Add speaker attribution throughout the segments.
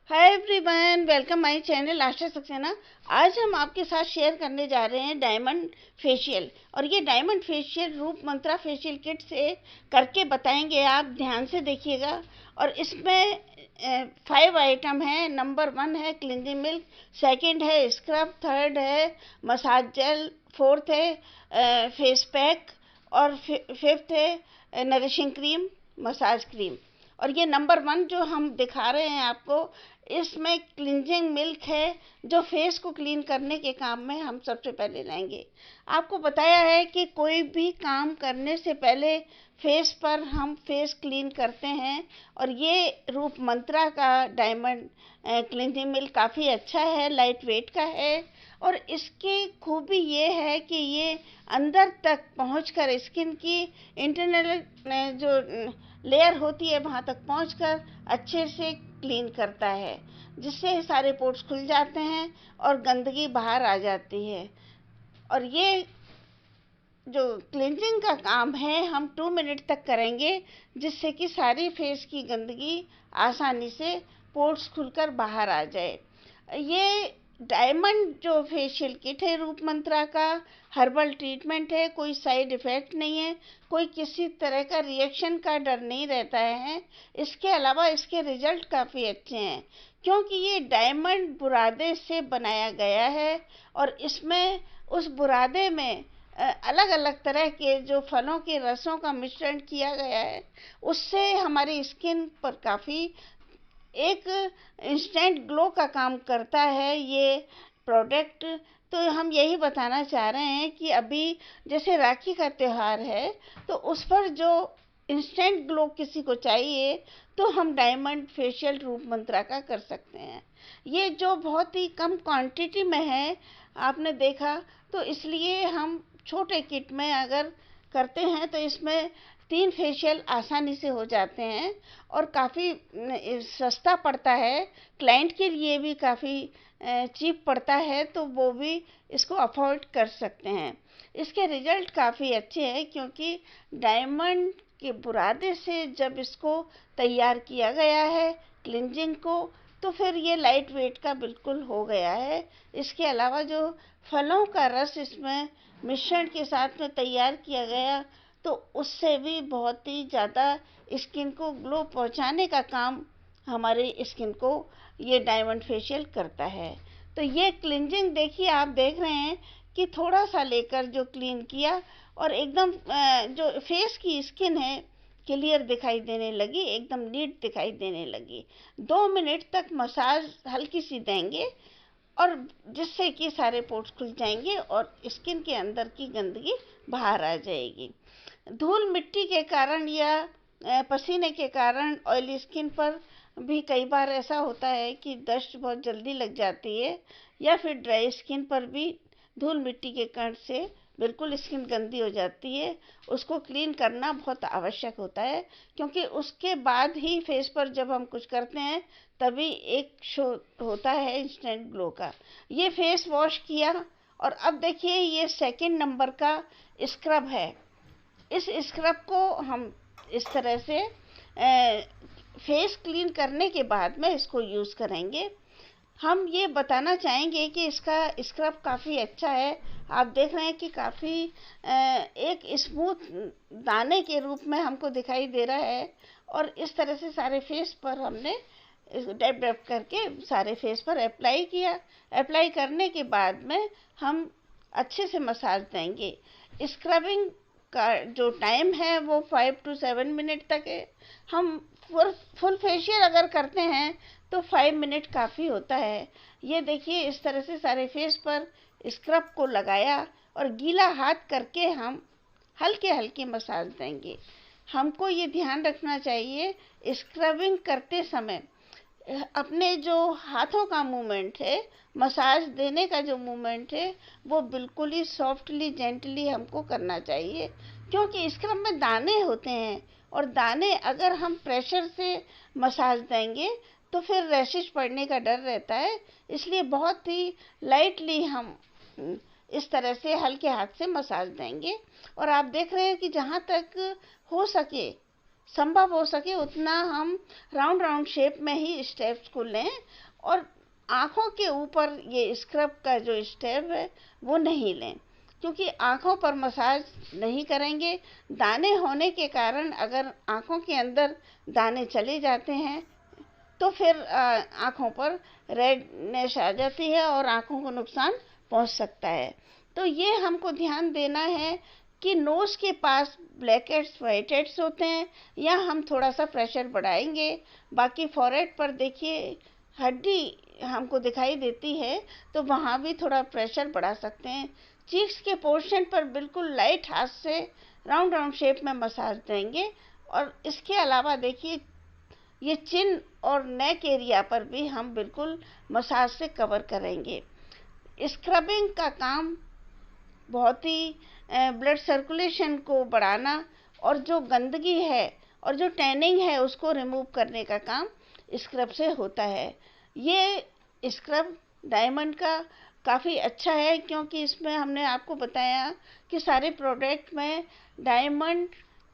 Speaker 1: Hi everyone, welcome my channel Asha Saxena. आज हम आपके साथ शेयर करने जा रहे हैं डायमंड फेशियल। और ये डायमंड फेशियल रूप मंत्रा फेशियल किट से करके बताएंगे। आप ध्यान से देखिएगा। और इसमें 5 आइटम है। नंबर 1 है क्लिनजिंग मिल्क, सेकंड है स्क्रब, थर्ड है मसाज जेल, फोर्थ है फेस पैक और फिफ्थ है नरिशिंग क्रीम, मसाज क्रीम। और ये नंबर 1 जो हम दिखा रहे हैं आपको, इसमें क्लिनजिंग मिल्क है जो फेस को क्लीन करने के काम में हम सबसे पहले लाएंगे। आपको बताया है कि कोई भी काम करने से पहले फेस पर हम फेस क्लीन करते हैं। और ये रूप मंत्रा का डायमंड क्लिनजिंग मिल्क काफ़ी अच्छा है, लाइट वेट का है। और इसकी खूबी ये है कि ये अंदर तक पहुंचकर स्किन की इंटरनल जो लेयर होती है वहाँ तक पहुंचकर अच्छे से क्लीन करता है, जिससे सारे पोर्स खुल जाते हैं और गंदगी बाहर आ जाती है। और ये जो क्लींजिंग का काम है हम 2 मिनट तक करेंगे, जिससे कि सारी फेस की गंदगी आसानी से पोर्स खुलकर बाहर आ जाए। ये डायमंड जो फेशियल किट है रूप मंत्रा का, हर्बल ट्रीटमेंट है, कोई साइड इफ़ेक्ट नहीं है, कोई किसी तरह का रिएक्शन का डर नहीं रहता है। इसके अलावा इसके रिजल्ट काफ़ी अच्छे हैं, क्योंकि ये डायमंड बुरादे से बनाया गया है। और इसमें उस बुरादे में अलग अलग तरह के जो फलों के रसों का मिश्रण किया गया है, उससे हमारी स्किन पर काफ़ी एक इंस्टेंट ग्लो का काम करता है ये प्रोडक्ट। तो हम यही बताना चाह रहे हैं कि अभी जैसे राखी का त्यौहार है, तो उस पर जो इंस्टेंट ग्लो किसी को चाहिए, तो हम डायमंड फेशियल रूप मंत्रा का कर सकते हैं। ये जो बहुत ही कम क्वांटिटी में है, आपने देखा, तो इसलिए हम छोटे किट में अगर करते हैं तो इसमें 3 फेशियल आसानी से हो जाते हैं और काफ़ी सस्ता पड़ता है। क्लाइंट के लिए भी काफ़ी चीप पड़ता है, तो वो भी इसको अफोर्ड कर सकते हैं। इसके रिजल्ट काफ़ी अच्छे हैं, क्योंकि डायमंड के बुरादे से जब इसको तैयार किया गया है क्लिंजिंग को, तो फिर ये लाइट वेट का बिल्कुल हो गया है। इसके अलावा जो फलों का रस इसमें मिश्रण के साथ में तैयार किया गया, तो उससे भी बहुत ही ज़्यादा स्किन को ग्लो पहुंचाने का काम हमारे स्किन को ये डायमंड फेशियल करता है। तो ये क्लिंजिंग देखिए, आप देख रहे हैं कि थोड़ा सा लेकर जो क्लीन किया, और एकदम जो फेस की स्किन है क्लियर दिखाई देने लगी, एकदम नीट दिखाई देने लगी। 2 मिनट तक मसाज हल्की सी देंगे, और जिससे कि सारे पोर्स खुल जाएंगे और स्किन के अंदर की गंदगी बाहर आ जाएगी। धूल मिट्टी के कारण या पसीने के कारण ऑयली स्किन पर भी कई बार ऐसा होता है कि डस्ट बहुत जल्दी लग जाती है, या फिर ड्राई स्किन पर भी धूल मिट्टी के कण से बिल्कुल स्किन गंदी हो जाती है। उसको क्लीन करना बहुत आवश्यक होता है, क्योंकि उसके बाद ही फेस पर जब हम कुछ करते हैं तभी एक शो होता है इंस्टेंट ग्लो का। ये फेस वॉश किया, और अब देखिए ये सेकंड नंबर का स्क्रब है। इस स्क्रब को हम इस तरह से फेस क्लीन करने के बाद में इसको यूज़ करेंगे। हम ये बताना चाहेंगे कि इसका स्क्रब काफ़ी अच्छा है। आप देख रहे हैं कि काफ़ी एक स्मूथ दाने के रूप में हमको दिखाई दे रहा है। और इस तरह से सारे फेस पर हमने डैप डैप करके सारे फेस पर अप्लाई किया। अप्लाई करने के बाद में हम अच्छे से मसाज देंगे। स्क्रबिंग का जो टाइम है वो 5 to 7 मिनट तक है। हम फुल फेशियल अगर करते हैं तो 5 मिनट काफ़ी होता है। ये देखिए, इस तरह से सारे फेस पर स्क्रब को लगाया, और गीला हाथ करके हम हल्के हल्के मसाज देंगे। हमको ये ध्यान रखना चाहिए स्क्रबिंग करते समय अपने जो हाथों का मूवमेंट है, मसाज देने का जो मूवमेंट है, वो बिल्कुल ही सॉफ्टली जेंटली हमको करना चाहिए, क्योंकि स्क्रब में दाने होते हैं, और दाने अगर हम प्रेशर से मसाज देंगे तो फिर रैशेज पड़ने का डर रहता है। इसलिए बहुत ही लाइटली हम इस तरह से हल्के हाथ से मसाज देंगे। और आप देख रहे हैं कि जहाँ तक हो सके संभव हो सके उतना हम राउंड राउंड शेप में ही स्टेप्स को लें, और आँखों के ऊपर ये स्क्रब का जो स्टेप है वो नहीं लें, क्योंकि आँखों पर मसाज नहीं करेंगे। दाने होने के कारण अगर आँखों के अंदर दाने चले जाते हैं तो फिर आँखों पर रेडनेस आ जाती है और आँखों को नुकसान पहुंच सकता है। तो ये हमको ध्यान देना है कि नोज के पास ब्लैक हेड्स वाइट हेड्स होते हैं, या हम थोड़ा सा प्रेशर बढ़ाएंगे। बाकी फॉरहेड पर देखिए हड्डी हमको दिखाई देती है, तो वहाँ भी थोड़ा प्रेशर बढ़ा सकते हैं। चीक्स के पोर्शन पर बिल्कुल लाइट हाथ से राउंड राउंड शेप में मसाज देंगे। और इसके अलावा देखिए ये चिन और नेक एरिया पर भी हम बिल्कुल मसाज से कवर करेंगे। स्क्रबिंग का काम बहुत ही ब्लड सर्कुलेशन को बढ़ाना और जो गंदगी है और जो टैनिंग है उसको रिमूव करने का काम स्क्रब से होता है। ये स्क्रब डायमंड का काफ़ी अच्छा है, क्योंकि इसमें हमने आपको बताया कि सारे प्रोडक्ट में डायमंड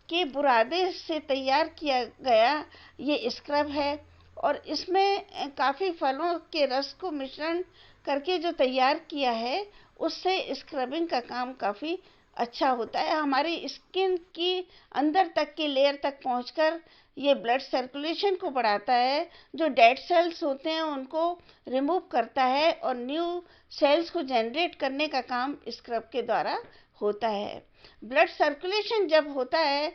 Speaker 1: के बुरादे से तैयार किया गया ये स्क्रब है, और इसमें काफ़ी फलों के रस को मिश्रण करके जो तैयार किया है उससे स्क्रबिंग का काम काफ़ी अच्छा होता है। हमारी स्किन की अंदर तक की लेयर तक पहुंचकर ये ब्लड सर्कुलेशन को बढ़ाता है, जो डेड सेल्स होते हैं उनको रिमूव करता है और न्यू सेल्स को जनरेट करने का काम स्क्रब के द्वारा होता है। ब्लड सर्कुलेशन जब होता है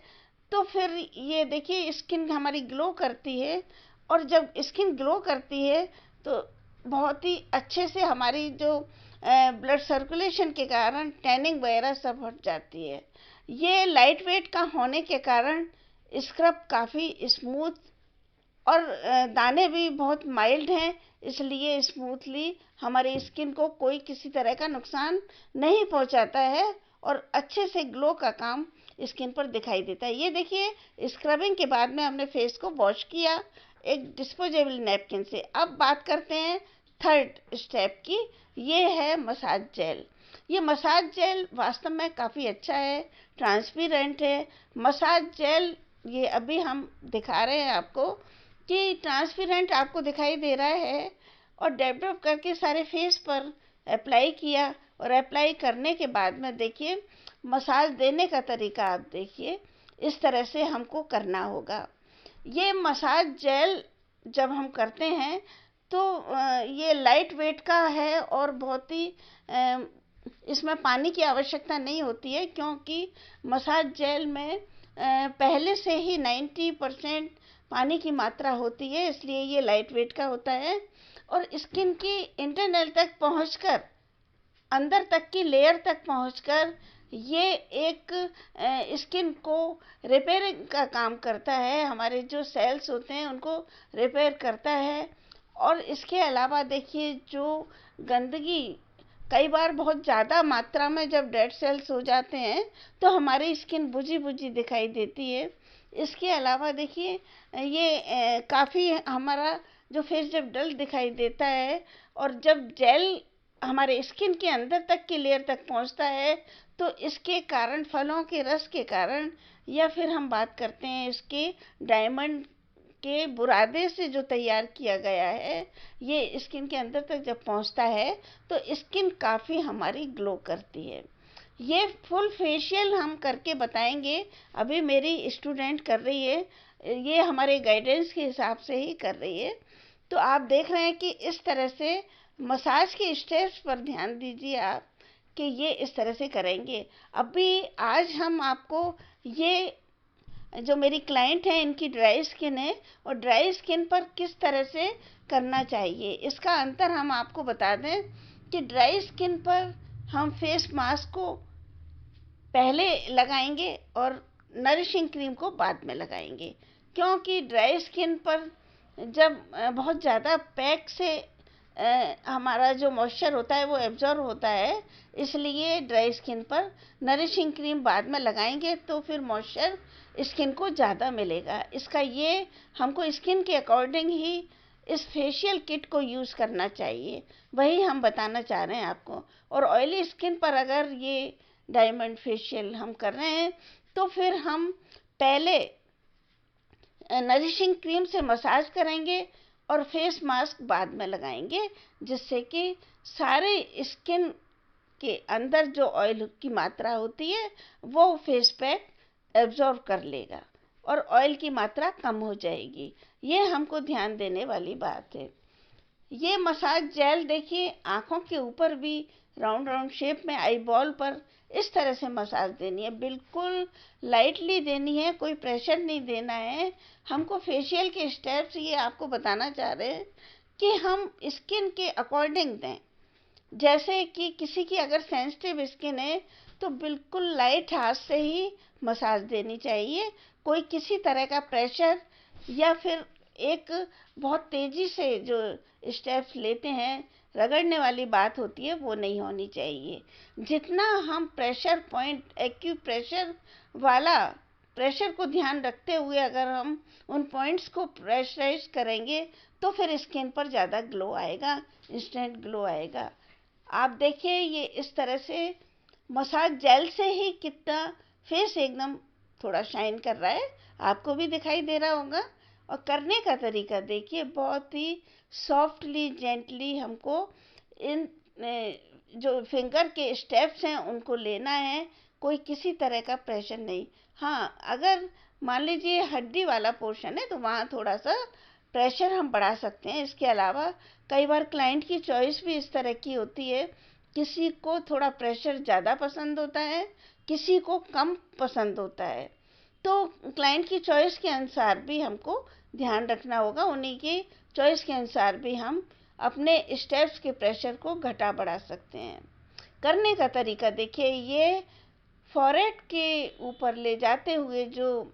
Speaker 1: तो फिर ये देखिए स्किन हमारी ग्लो करती है, और जब स्किन ग्लो करती है तो बहुत ही अच्छे से हमारी जो ब्लड सर्कुलेशन के कारण टैनिंग वगैरह सब हट जाती है। ये लाइट वेट का होने के कारण स्क्रब काफ़ी स्मूथ और दाने भी बहुत माइल्ड हैं, इसलिए स्मूथली हमारी स्किन को कोई किसी तरह का नुकसान नहीं पहुंचाता है और अच्छे से ग्लो का काम स्किन पर दिखाई देता है। ये देखिए स्क्रबिंग के बाद में हमने फेस को वॉश किया एक डिस्पोजेबल नैपकिन से। अब बात करते हैं थर्ड स्टेप की, ये है मसाज जेल। ये मसाज जेल वास्तव में काफ़ी अच्छा है, ट्रांसपेरेंट है। मसाज जेल ये अभी हम दिखा रहे हैं आपको कि ट्रांसपेरेंट आपको दिखाई दे रहा है, और डेवलप करके सारे फेस पर अप्लाई किया, और अप्लाई करने के बाद में देखिए मसाज देने का तरीका आप देखिए, इस तरह से हमको करना होगा। ये मसाज जेल जब हम करते हैं तो ये लाइट वेट का है और बहुत ही इसमें पानी की आवश्यकता नहीं होती है, क्योंकि मसाज जेल में पहले से ही 90% पानी की मात्रा होती है, इसलिए ये लाइट वेट का होता है। और स्किन की इंटरनल तक पहुंचकर, अंदर तक की लेयर तक पहुंचकर ये एक स्किन को रिपेयरिंग का काम करता है, हमारे जो सेल्स होते हैं उनको रिपेयर करता है। और इसके अलावा देखिए जो गंदगी कई बार बहुत ज़्यादा मात्रा में जब डेड सेल्स हो जाते हैं तो हमारी स्किन बुझी बुझी दिखाई देती है। इसके अलावा देखिए ये काफ़ी हमारा जो फेस जब डल दिखाई देता है, और जब जेल हमारे स्किन के अंदर तक की लेयर तक पहुंचता है तो इसके कारण फलों के रस के कारण, या फिर हम बात करते हैं इसके डायमंड के बुरादे से जो तैयार किया गया है, ये स्किन के अंदर तक जब पहुंचता है तो स्किन काफ़ी हमारी ग्लो करती है। ये फुल फेशियल हम करके बताएंगे, अभी मेरी स्टूडेंट कर रही है, ये हमारे गाइडेंस के हिसाब से ही कर रही है। तो आप देख रहे हैं कि इस तरह से मसाज के स्टेप्स पर ध्यान दीजिए आप कि ये इस तरह से करेंगे। अभी आज हम आपको ये जो मेरी क्लाइंट है इनकी ड्राई स्किन है, और ड्राई स्किन पर किस तरह से करना चाहिए इसका अंतर हम आपको बता दें कि ड्राई स्किन पर हम फेस मास्क को पहले लगाएंगे और नरिशिंग क्रीम को बाद में लगाएंगे, क्योंकि ड्राई स्किन पर जब बहुत ज़्यादा पैक से हमारा जो मॉइस्चर होता है वो एब्जॉर्ब होता है, इसलिए ड्राई स्किन पर नरिशिंग क्रीम बाद में लगाएंगे तो फिर मॉइस्चर स्किन को ज़्यादा मिलेगा। इसका ये हमको स्किन के अकॉर्डिंग ही इस फेशियल किट को यूज़ करना चाहिए, वही हम बताना चाह रहे हैं आपको। और ऑयली स्किन पर अगर ये डायमंड फेशियल हम कर रहे हैं तो फिर हम पहले नरिशिंग क्रीम से मसाज करेंगे और फेस मास्क बाद में लगाएंगे, जिससे कि सारे स्किन के अंदर जो ऑयल की मात्रा होती है वो फेस पैक एब्जॉर्ब कर लेगा और ऑयल की मात्रा कम हो जाएगी। ये हमको ध्यान देने वाली बात है। ये मसाज जेल देखिए आँखों के ऊपर भी राउंड राउंड शेप में आई बॉल पर इस तरह से मसाज देनी है, बिल्कुल लाइटली देनी है, कोई प्रेशर नहीं देना है। हमको फेशियल के स्टेप्स ये आपको बताना चाह रहे हैं कि हम स्किन के अकॉर्डिंग दें। जैसे कि किसी की अगर सेंसिटिव स्किन है तो बिल्कुल लाइट हाथ से ही मसाज देनी चाहिए, कोई किसी तरह का प्रेशर या फिर एक बहुत तेजी से जो स्टेप्स लेते हैं रगड़ने वाली बात होती है वो नहीं होनी चाहिए। जितना हम प्रेशर पॉइंट एक्यूप्रेशर वाला प्रेशर को ध्यान रखते हुए अगर हम उन पॉइंट्स को प्रेशराइज करेंगे तो फिर स्किन पर ज़्यादा ग्लो आएगा, इंस्टेंट ग्लो आएगा। आप देखिए ये इस तरह से मसाज जेल से ही कितना फेस एकदम थोड़ा शाइन कर रहा है, आपको भी दिखाई दे रहा होगा। और करने का तरीका देखिए, बहुत ही सॉफ्टली जेंटली हमको इन जो फिंगर के स्टेप्स हैं उनको लेना है, कोई किसी तरह का प्रेशर नहीं। हाँ, अगर मान लीजिए हड्डी वाला पोर्शन है तो वहाँ थोड़ा सा प्रेशर हम बढ़ा सकते हैं। इसके अलावा कई बार क्लाइंट की चॉइस भी इस तरह की होती है, किसी को थोड़ा प्रेशर ज़्यादा पसंद होता है, किसी को कम पसंद होता है, तो क्लाइंट की चॉइस के अनुसार भी हमको ध्यान रखना होगा। उन्हीं की चॉइस के अनुसार भी हम अपने स्टेप्स के प्रेशर को घटा बढ़ा सकते हैं। करने का तरीका देखिए, ये फॉरहेड के ऊपर ले जाते हुए जो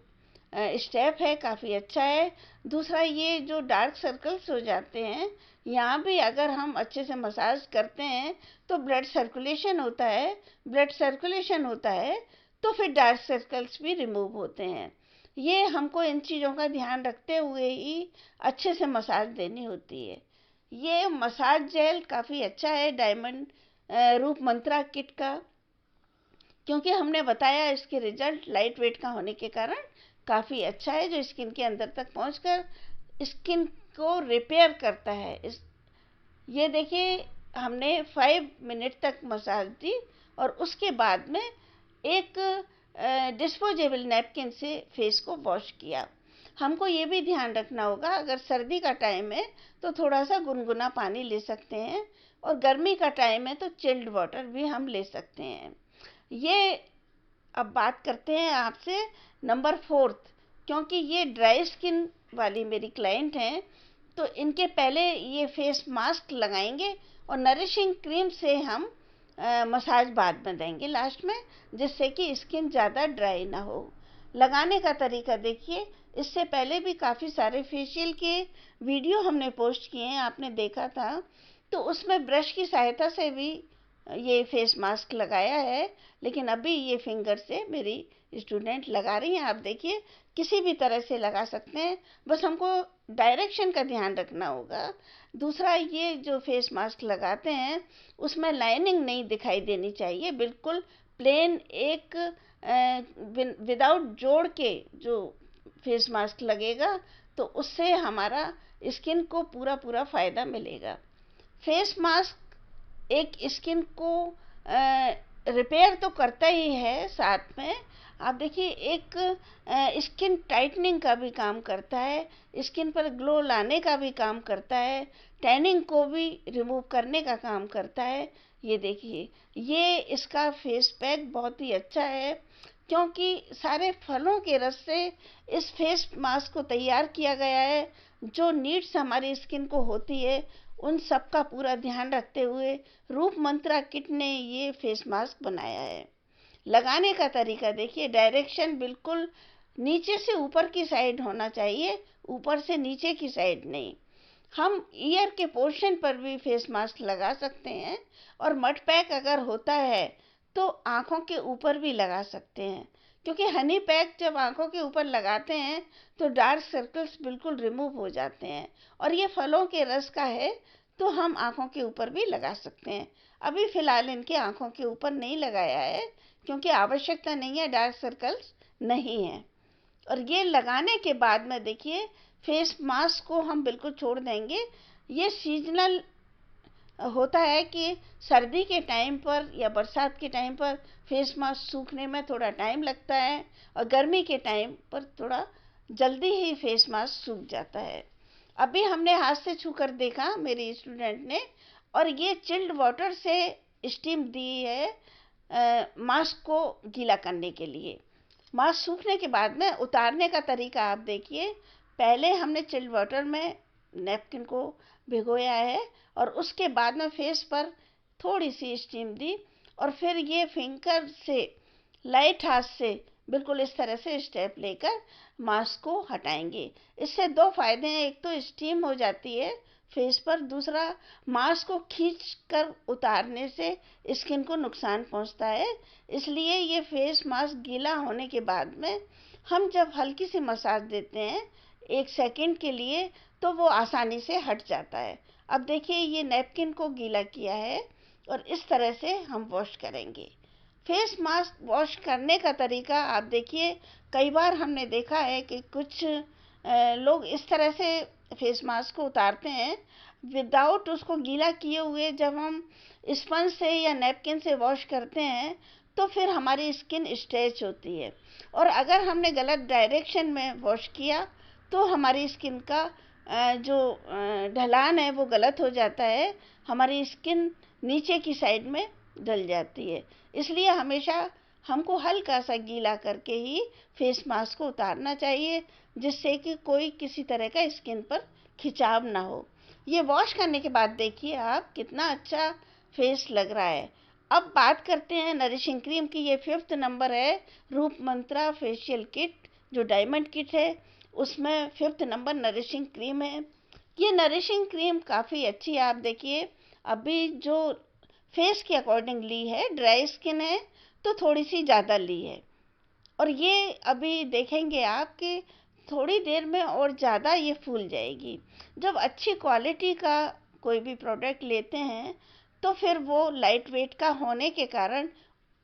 Speaker 1: स्टेप है काफ़ी अच्छा है। दूसरा, ये जो डार्क सर्कल्स हो जाते हैं यहाँ भी अगर हम अच्छे से मसाज करते हैं तो ब्लड सर्कुलेशन होता है, ब्लड सर्कुलेशन होता है तो फिर डार्क सर्कल्स भी रिमूव होते हैं। ये हमको इन चीज़ों का ध्यान रखते हुए ही अच्छे से मसाज देनी होती है। ये मसाज जेल काफ़ी अच्छा है डायमंड रूप मंत्रा किट का, क्योंकि हमने बताया इसके रिजल्ट लाइट वेट का होने के कारण काफ़ी अच्छा है, जो स्किन के अंदर तक पहुंचकर स्किन को रिपेयर करता है। ये देखिए हमने 5 मिनट तक मसाज दी और उसके बाद में एक डिस्पोजेबल नैपकिन से फेस को वॉश किया। हमको ये भी ध्यान रखना होगा, अगर सर्दी का टाइम है तो थोड़ा सा गुनगुना पानी ले सकते हैं और गर्मी का टाइम है तो चिल्ड वाटर भी हम ले सकते हैं। ये अब बात करते हैं आपसे नंबर 4, क्योंकि ये ड्राई स्किन वाली मेरी क्लाइंट हैं तो इनके पहले ये फेस मास्क लगाएंगे और नरिशिंग क्रीम से हम मसाज बाद में देंगे लास्ट में, जिससे कि स्किन ज़्यादा ड्राई ना हो। लगाने का तरीका देखिए, इससे पहले भी काफ़ी सारे फेशियल के वीडियो हमने पोस्ट किए हैं, आपने देखा था, तो उसमें ब्रश की सहायता से भी ये फेस मास्क लगाया है, लेकिन अभी ये फिंगर से मेरी स्टूडेंट लगा रही हैं। आप देखिए किसी भी तरह से लगा सकते हैं, बस हमको डायरेक्शन का ध्यान रखना होगा। दूसरा, ये जो फेस मास्क लगाते हैं उसमें लाइनिंग नहीं दिखाई देनी चाहिए, बिल्कुल प्लेन एक विदाउट जोड़ के जो फेस मास्क लगेगा तो उससे हमारा स्किन को पूरा पूरा फ़ायदा मिलेगा। फेस मास्क एक स्किन को रिपेयर तो करता ही है, साथ में आप देखिए एक स्किन टाइटनिंग का भी काम करता है, स्किन पर ग्लो लाने का भी काम करता है, टैनिंग को भी रिमूव करने का काम करता है। ये देखिए ये इसका फेस पैक बहुत ही अच्छा है, क्योंकि सारे फलों के रस से इस फेस मास्क को तैयार किया गया है। जो नीड्स हमारी स्किन को होती है उन सब का पूरा ध्यान रखते हुए रूप मंत्रा किट ने ये फेस मास्क बनाया है। लगाने का तरीका देखिए, डायरेक्शन बिल्कुल नीचे से ऊपर की साइड होना चाहिए, ऊपर से नीचे की साइड नहीं। हम ईयर के पोर्शन पर भी फेस मास्क लगा सकते हैं और मड पैक अगर होता है तो आँखों के ऊपर भी लगा सकते हैं, क्योंकि हनी पैक जब आँखों के ऊपर लगाते हैं तो डार्क सर्कल्स बिल्कुल रिमूव हो जाते हैं। और ये फलों के रस का है तो हम आँखों के ऊपर भी लगा सकते हैं। अभी फ़िलहाल इनके आँखों के ऊपर नहीं लगाया है क्योंकि आवश्यकता नहीं है, डार्क सर्कल्स नहीं है। और ये लगाने के बाद में देखिए फेस मास्क को हम बिल्कुल छोड़ देंगे। ये सीजनल होता है कि सर्दी के टाइम पर या बरसात के टाइम पर फेस मास्क सूखने में थोड़ा टाइम लगता है, और गर्मी के टाइम पर थोड़ा जल्दी ही फेस मास्क सूख जाता है। अभी हमने हाथ से छूकर देखा मेरी स्टूडेंट ने, और ये चिल्ड वाटर से स्टीम दी है मास्क को गीला करने के लिए। मास्क सूखने के बाद में उतारने का तरीका आप देखिए। पहले हमने चिल्ड वाटर में नैपकिन को भिगोया है, और उसके बाद में फेस पर थोड़ी सी स्टीम दी, और फिर ये फिंगर से लाइट हाथ से बिल्कुल इस तरह से स्टेप लेकर मास्क को हटाएंगे। इससे दो फायदे हैं, एक तो स्टीम हो जाती है फेस पर, दूसरा मास्क को खींचकर उतारने से स्किन को नुकसान पहुंचता है। इसलिए ये फेस मास्क गीला होने के बाद में हम जब हल्की सी मसाज देते हैं 1 सेकंड के लिए, तो वो आसानी से हट जाता है। अब देखिए ये नैपकिन को गीला किया है, और इस तरह से हम वॉश करेंगे। फेस मास्क वॉश करने का तरीका आप देखिए, कई बार हमने देखा है कि कुछ लोग इस तरह से फेस मास्क को उतारते हैं विदाउट उसको गीला किए हुए। जब हम स्पंज से या नैपकिन से वॉश करते हैं तो फिर हमारी स्किन स्ट्रेच होती है, और अगर हमने गलत डायरेक्शन में वॉश किया तो हमारी स्किन का जो ढलान है वो गलत हो जाता है, हमारी स्किन नीचे की साइड में ढल जाती है। इसलिए हमेशा हमको हल्का सा गीला करके ही फेस मास्क को उतारना चाहिए, जिससे कि कोई किसी तरह का स्किन पर खिंचाव ना हो। ये वॉश करने के बाद देखिए आप कितना अच्छा फेस लग रहा है। अब बात करते हैं नरिशिंग क्रीम की। ये 5th नंबर है रूप मंत्रा फेशियल किट, जो डायमंड किट है, उसमें 5th नंबर नरिशिंग क्रीम है। ये नरिशिंग क्रीम काफ़ी अच्छी है। आप देखिए अभी जो फेस के अकॉर्डिंग ली है, ड्राई स्किन है तो थोड़ी सी ज़्यादा ली है, और ये अभी देखेंगे आप कि थोड़ी देर में और ज़्यादा ये फूल जाएगी। जब अच्छी क्वालिटी का कोई भी प्रोडक्ट लेते हैं तो फिर वो लाइट वेट का होने के कारण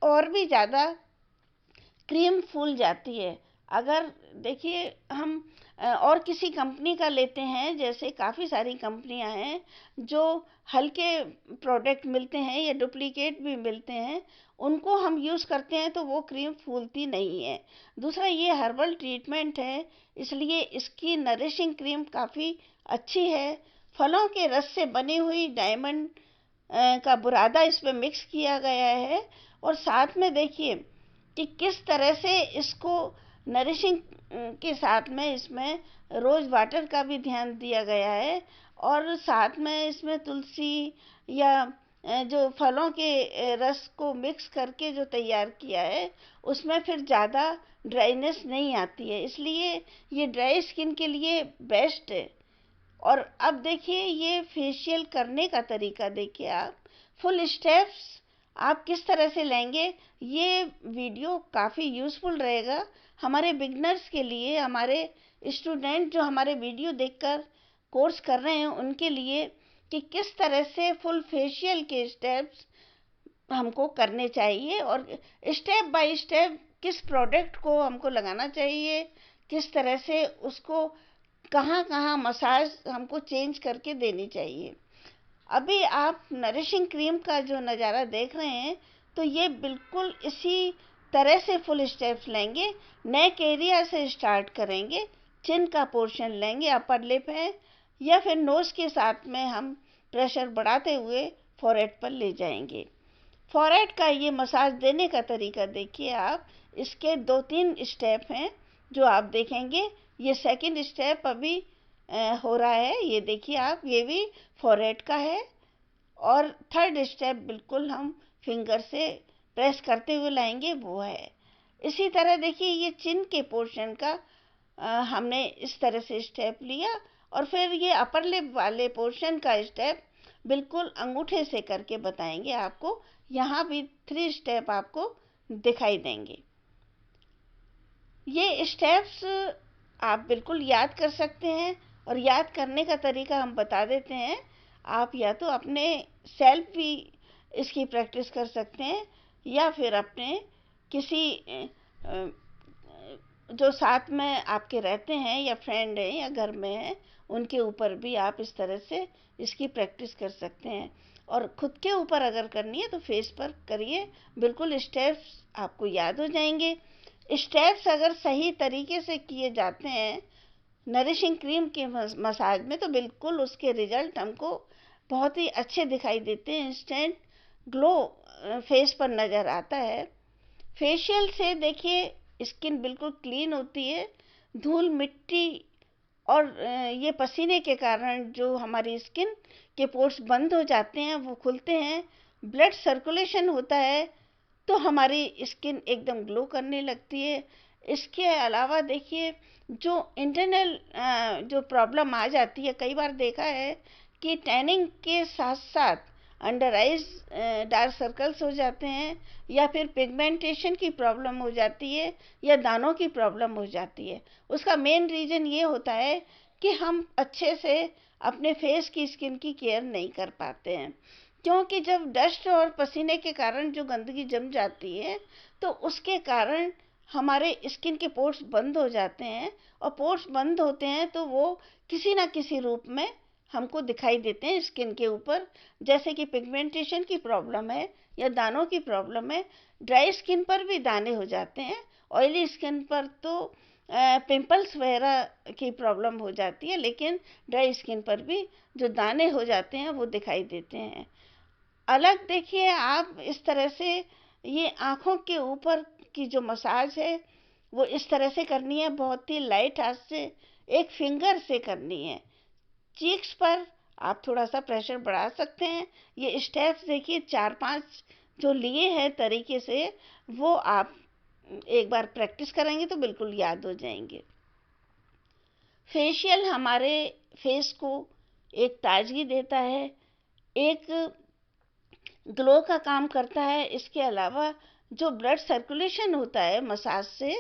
Speaker 1: और भी ज़्यादा क्रीम फूल जाती है। अगर देखिए हम और किसी कंपनी का लेते हैं, जैसे काफ़ी सारी कंपनियां हैं जो हल्के प्रोडक्ट मिलते हैं या डुप्लीकेट भी मिलते हैं, उनको हम यूज़ करते हैं तो वो क्रीम फूलती नहीं है। दूसरा ये हर्बल ट्रीटमेंट है, इसलिए इसकी नरिशिंग क्रीम काफ़ी अच्छी है। फलों के रस से बनी हुई डायमंड का बुरादा इसमें मिक्स किया गया है, और साथ में देखिए कि किस तरह से इसको नरिशिंग के साथ में इसमें रोज़ वाटर का भी ध्यान दिया गया है, और साथ में इसमें तुलसी या जो फलों के रस को मिक्स करके जो तैयार किया है, उसमें फिर ज़्यादा ड्राइनेस नहीं आती है, इसलिए ये ड्राई स्किन के लिए बेस्ट है। और अब देखिए ये फेशियल करने का तरीका देखिए आप, फुल स्टेप्स आप किस तरह से लेंगे। ये वीडियो काफ़ी यूज़फुल रहेगा हमारे बिगनर्स के लिए, हमारे स्टूडेंट जो हमारे वीडियो देखकर कोर्स कर रहे हैं उनके लिए, कि किस तरह से फुल फेशियल के स्टेप्स हमको करने चाहिए, और स्टेप बाय स्टेप किस प्रोडक्ट को हमको लगाना चाहिए, किस तरह से उसको कहाँ कहाँ मसाज हमको चेंज करके देनी चाहिए। अभी आप नरिशिंग क्रीम का जो नज़ारा देख रहे हैं, तो ये बिल्कुल इसी तरह से फुल स्टेप्स लेंगे। नेक एरिया से स्टार्ट करेंगे, चिन का पोर्शन लेंगे, अपर लिप है, या फिर नोज़ के साथ में हम प्रेशर बढ़ाते हुए फॉरहेड पर ले जाएंगे। फॉरहेड का ये मसाज देने का तरीका देखिए आप, इसके 2-3 स्टेप हैं जो आप देखेंगे। ये सेकंड स्टेप अभी हो रहा है, ये देखिए आप, ये भी फॉरहेड का है, और थर्ड स्टेप बिल्कुल हम फिंगर से प्रेस करते हुए लाएंगे, वो है। इसी तरह देखिए ये चिन के पोर्शन का हमने इस तरह से स्टेप लिया, और फिर ये अपर लिप वाले पोर्शन का स्टेप बिल्कुल अंगूठे से करके बताएंगे आपको। यहाँ भी 3 स्टेप आपको दिखाई देंगे। ये स्टेप्स आप बिल्कुल याद कर सकते हैं, और याद करने का तरीका हम बता देते हैं। आप या तो अपने सेल्फ भी इसकी प्रैक्टिस कर सकते हैं, या फिर अपने किसी जो साथ में आपके रहते हैं या फ्रेंड हैं या घर में हैं, उनके ऊपर भी आप इस तरह से इसकी प्रैक्टिस कर सकते हैं। और खुद के ऊपर अगर करनी है तो फेस पर करिए, बिल्कुल स्टेप्स आपको याद हो जाएंगे। स्टेप्स अगर सही तरीके से किए जाते हैं नरिशिंग क्रीम के मसाज में, तो बिल्कुल उसके रिजल्ट हमको बहुत ही अच्छे दिखाई देते हैं। इंस्टेंट ग्लो फेस पर नज़र आता है। फेशियल से देखिए स्किन बिल्कुल क्लीन होती है। धूल मिट्टी और ये पसीने के कारण जो हमारी स्किन के पोर्स बंद हो जाते हैं वो खुलते हैं, ब्लड सर्कुलेशन होता है, तो हमारी स्किन एकदम ग्लो करने लगती है। इसके अलावा देखिए जो इंटरनल जो प्रॉब्लम आ जाती है, कई बार देखा है कि टैनिंग के साथ साथ अंडर आइज डार्क सर्कल्स हो जाते हैं, या फिर पिगमेंटेशन की प्रॉब्लम हो जाती है, या दानों की प्रॉब्लम हो जाती है। उसका मेन रीज़न ये होता है कि हम अच्छे से अपने फेस की स्किन की केयर नहीं कर पाते हैं, क्योंकि जब डस्ट और पसीने के कारण जो गंदगी जम जाती है तो उसके कारण हमारे स्किन के पोर्स बंद हो जाते हैं, और पोर्स बंद होते हैं तो वो किसी ना किसी रूप में हमको दिखाई देते हैं स्किन के ऊपर, जैसे कि पिगमेंटेशन की प्रॉब्लम है या दानों की प्रॉब्लम है। ड्राई स्किन पर भी दाने हो जाते हैं, ऑयली स्किन पर तो पिंपल्स वगैरह की प्रॉब्लम हो जाती है, लेकिन ड्राई स्किन पर भी जो दाने हो जाते हैं वो दिखाई देते हैं। अलग देखिए आप इस तरह से ये आँखों के ऊपर की जो मसाज है वो इस तरह से करनी है, बहुत ही लाइट हाथ से, एक फिंगर से करनी है। चीक्स पर आप थोड़ा सा प्रेशर बढ़ा सकते हैं। ये स्टेप्स देखिए 4-5 जो लिए हैं तरीके से, वो आप एक बार प्रैक्टिस करेंगे तो बिल्कुल याद हो जाएंगे। फेशियल हमारे फेस को एक ताजगी देता है, एक ग्लो का काम करता है। इसके अलावा जो ब्लड सर्कुलेशन होता है मसाज से,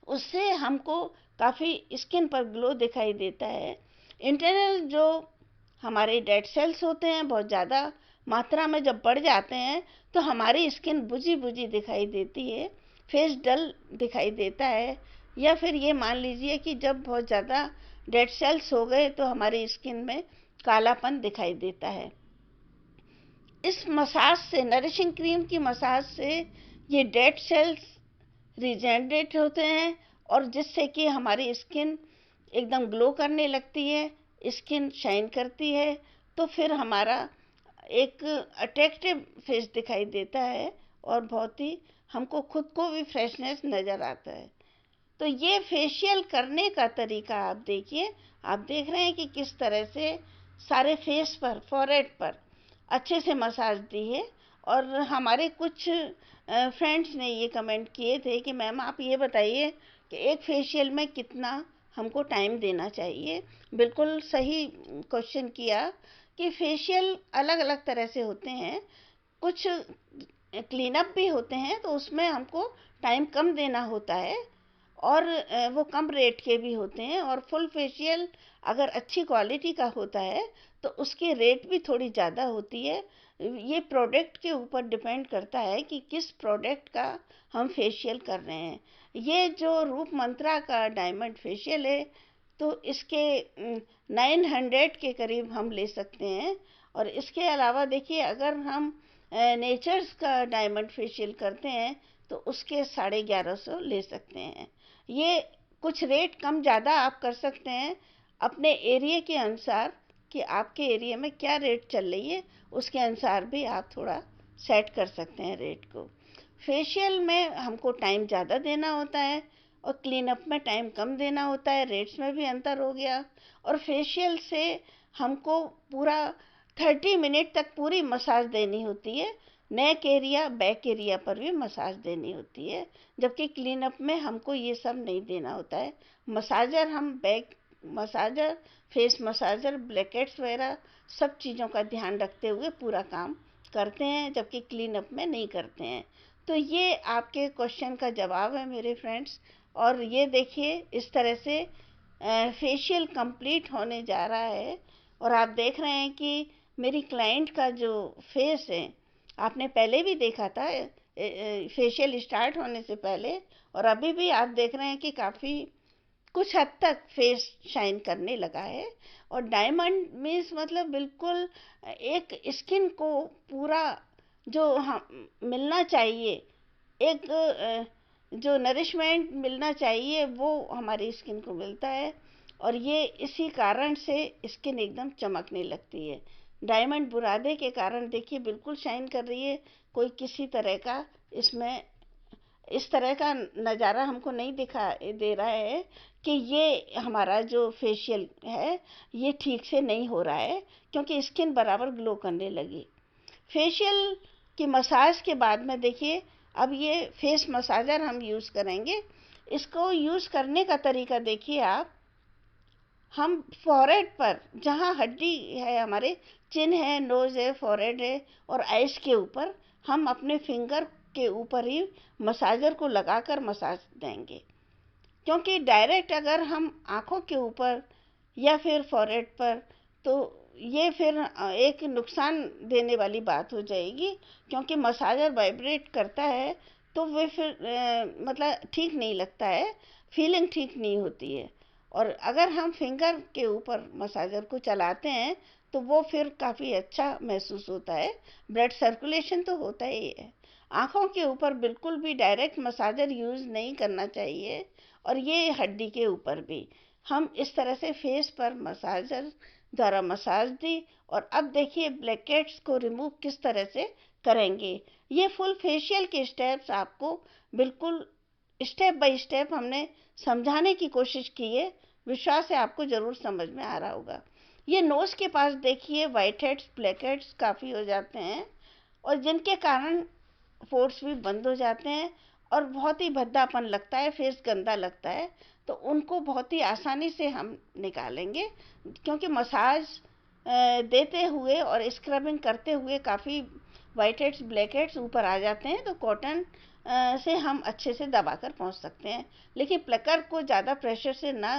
Speaker 1: उससे हमको काफ़ी स्किन पर ग्लो दिखाई देता है। इंटरनल जो हमारे डेड सेल्स होते हैं बहुत ज़्यादा मात्रा में जब बढ़ जाते हैं तो हमारी स्किन बुझी बुझी दिखाई देती है, फेस डल दिखाई देता है। या फिर ये मान लीजिए कि जब बहुत ज़्यादा डेड सेल्स हो गए तो हमारी स्किन में कालापन दिखाई देता है। इस मसाज से, नरिशिंग क्रीम की मसाज से, ये डेड सेल्स रिजेनरेट होते हैं, और जिससे कि हमारी स्किन एकदम ग्लो करने लगती है, स्किन शाइन करती है, तो फिर हमारा एक अट्रैक्टिव फेस दिखाई देता है, और बहुत ही हमको खुद को भी फ्रेशनेस नज़र आता है। तो ये फेशियल करने का तरीका आप देखिए, आप देख रहे हैं कि किस तरह से सारे फेस पर, फॉरहेड पर अच्छे से मसाज दी है। और हमारे कुछ फ्रेंड्स ने ये कमेंट किए थे कि मैम आप ये बताइए कि एक फेशियल में कितना हमको टाइम देना चाहिए। बिल्कुल सही क्वेश्चन किया कि फेशियल अलग अलग तरह से होते हैं। कुछ क्लीन अप भी होते हैं तो उसमें हमको टाइम कम देना होता है, और वो कम रेट के भी होते हैं। और फुल फेशियल अगर अच्छी क्वालिटी का होता है तो उसकी रेट भी थोड़ी ज़्यादा होती है। ये प्रोडक्ट के ऊपर डिपेंड करता है कि किस प्रोडक्ट का हम फेशियल कर रहे हैं। ये जो रूप मंत्रा का डायमंड फेशियल है तो इसके 900 के करीब हम ले सकते हैं। और इसके अलावा देखिए अगर हम नेचर्स का डायमंड फेशियल करते हैं तो उसके 1150 ले सकते हैं। ये कुछ रेट कम ज़्यादा आप कर सकते हैं अपने एरिया के अनुसार, कि आपके एरिया में क्या रेट चल रही है उसके अनुसार भी आप थोड़ा सेट कर सकते हैं रेट को। फेशियल में हमको टाइम ज़्यादा देना होता है और क्लीन अप में टाइम कम देना होता है, रेट्स में भी अंतर हो गया। और फेशियल से हमको पूरा 30 मिनट तक पूरी मसाज देनी होती है, नेक एरिया बैक एरिया पर भी मसाज देनी होती है, जबकि क्लीन अप में हमको ये सब नहीं देना होता है। मसाजर हम back massager, face massager, blackheads वगैरह सब चीज़ों का ध्यान रखते हुए पूरा काम करते हैं, जबकि क्लीन अप में नहीं करते हैं। तो ये आपके क्वेश्चन का जवाब है मेरे फ्रेंड्स। और ये देखिए इस तरह से फेशियल कंप्लीट होने जा रहा है। और आप देख रहे हैं कि मेरी क्लाइंट का जो फेस है आपने पहले भी देखा था, फेशियल स्टार्ट होने से पहले और अभी भी आप देख रहे हैं कि काफ़ी कुछ हद तक फेस शाइन करने लगा है। और डायमंड मीन्स मतलब बिल्कुल एक स्किन को पूरा जो हम मिलना चाहिए, एक जो नरिशमेंट मिलना चाहिए वो हमारी स्किन को मिलता है। और ये इसी कारण से स्किन एकदम चमकने लगती है। डायमंड बुरादे के कारण देखिए बिल्कुल शाइन कर रही है। कोई किसी तरह का इसमें इस तरह का नज़ारा हमको नहीं दिखा दे रहा है कि ये हमारा जो फेशियल है ये ठीक से नहीं हो रहा है, क्योंकि स्किन बराबर ग्लो करने लगी। फेशियल की मसाज के बाद में देखिए अब ये फेस मसाजर हम यूज़ करेंगे। इसको यूज़ करने का तरीका देखिए आप, हम फॉरहेड पर जहाँ हड्डी है, हमारे चिन है, नोज़ है, फॉरहेड है और आइस के ऊपर हम अपने फिंगर के ऊपर ही मसाजर को लगाकर मसाज देंगे। क्योंकि डायरेक्ट अगर हम आँखों के ऊपर या फिर फॉरहेड पर, तो ये फिर एक नुकसान देने वाली बात हो जाएगी, क्योंकि मसाजर वाइब्रेट करता है तो वे फिर मतलब ठीक नहीं लगता है, फीलिंग ठीक नहीं होती है। और अगर हम फिंगर के ऊपर मसाजर को चलाते हैं तो वो फिर काफ़ी अच्छा महसूस होता है, ब्लड सर्कुलेशन तो होता ही है। आँखों के ऊपर बिल्कुल भी डायरेक्ट मसाजर यूज़ नहीं करना चाहिए, और ये हड्डी के ऊपर भी हम इस तरह से फेस पर मसाजर द्वारा मसाज दी। और अब देखिए ब्लैकहेड्स को रिमूव किस तरह से करेंगे। ये फुल फेशियल के स्टेप्स आपको बिल्कुल स्टेप बाय स्टेप हमने समझाने की कोशिश की है। विश्वास है आपको ज़रूर समझ में आ रहा होगा। ये नोज़ के पास देखिए वाइट हेड्स ब्लैक हेड्स काफ़ी हो जाते हैं, और जिनके कारण पोर्स भी बंद हो जाते हैं और बहुत ही भद्दापन लगता है, फेस गंदा लगता है। तो उनको बहुत ही आसानी से हम निकालेंगे, क्योंकि मसाज देते हुए और स्क्रबिंग करते हुए काफ़ी वाइट हेड्स ब्लैक हेड्स ऊपर आ जाते हैं। तो कॉटन से हम अच्छे से दबाकर पहुंच सकते हैं, लेकिन प्लकर को ज़्यादा प्रेशर से ना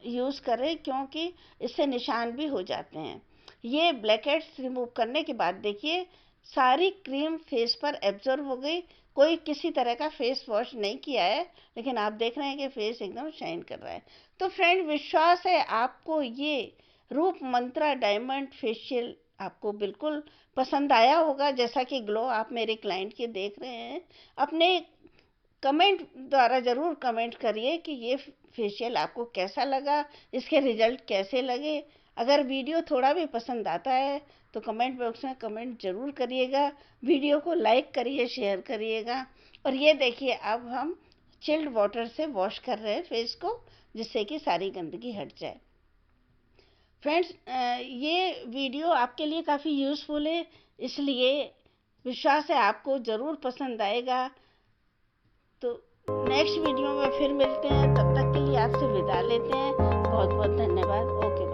Speaker 1: यूज़ करें, क्योंकि इससे निशान भी हो जाते हैं। ये ब्लैक हेड्स रिमूव करने के बाद देखिए सारी क्रीम फेस पर एब्जॉर्ब हो गई। कोई किसी तरह का फेस वॉश नहीं किया है, लेकिन आप देख रहे हैं कि फेस एकदम शाइन कर रहा है। तो फ्रेंड, विश्वास है आपको ये रूप मंत्रा डायमंड फेशियल आपको बिल्कुल पसंद आया होगा, जैसा कि ग्लो आप मेरे क्लाइंट के देख रहे हैं। अपने कमेंट द्वारा ज़रूर कमेंट करिए कि ये फेशियल आपको कैसा लगा, इसके रिजल्ट कैसे लगे। अगर वीडियो थोड़ा भी पसंद आता है तो कमेंट बॉक्स में कमेंट ज़रूर करिएगा। वीडियो को लाइक करिए, शेयर करिएगा। और ये देखिए अब हम चिल्ड वाटर से वॉश कर रहे हैं फेस को, जिससे कि सारी गंदगी हट जाए। फ्रेंड्स, ये वीडियो आपके लिए काफ़ी यूज़फुल है, इसलिए विश्वास है आपको ज़रूर पसंद आएगा। तो नेक्स्ट वीडियो में फिर मिलते हैं, तब तक के लिए आपसे विदा लेते हैं। बहुत बहुत धन्यवाद। ओके।